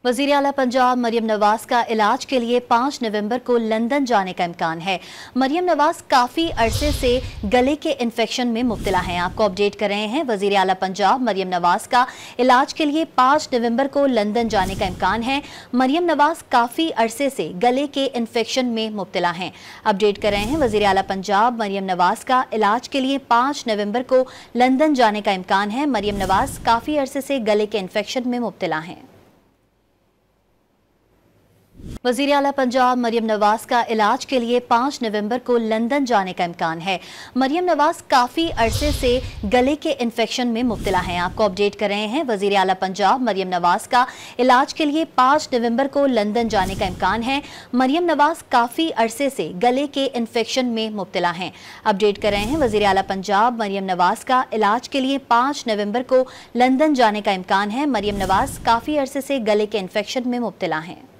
वज़ीर आला पंजाब मरियम नवाज का इलाज के लिए 5 नवंबर को लंदन जाने का इम्कान है। मरियम नवाज काफ़ी अरसे से गले के इन्फेक्शन में मुब्तला हैं। आपको अपडेट कर रहे हैं, वज़ीर आला पंजाब मरियम नवाज का इलाज के लिए 5 नवंबर को लंदन जाने का इम्कान है। मरियम नवाज काफ़ी अरसे से गले के इन्फेक्शन में मुब्तला हैं। अपडेट कर रहे हैं, वज़ीर आला पंजाब मरियम नवाज का इलाज के लिए 5 नवंबर को लंदन जाने का इम्कान है। मरियम नवाज काफ़ी अरसे से गले के इन्फेक्शन में मुब्तला हैं। वज़ीर आला पंजाब मरियम नवाज का इलाज के लिए 5 नवंबर को लंदन जाने का इम्कान है। मरियम नवाज काफ़ी अरसे से गले के इन्फेक्शन में मुब्तला हैं। आपको अपडेट कर रहे हैं, वज़ीर आला पंजाब मरियम नवाज का इलाज के लिए 5 नवंबर को लंदन जाने का इम्कान है। मरियम नवाज काफ़ी अरसे से गले के इन्फेक्शन में मुब्तला हैं। अपडेट कर रहे हैं, वज़ीर आला पंजाब मरियम नवाज का इलाज के लिए 5 नवंबर को लंदन जाने का इम्कान है। मरियम नवाज काफ़ी अरसे से गले के इन्फेक्शन में मुब्तला हैं।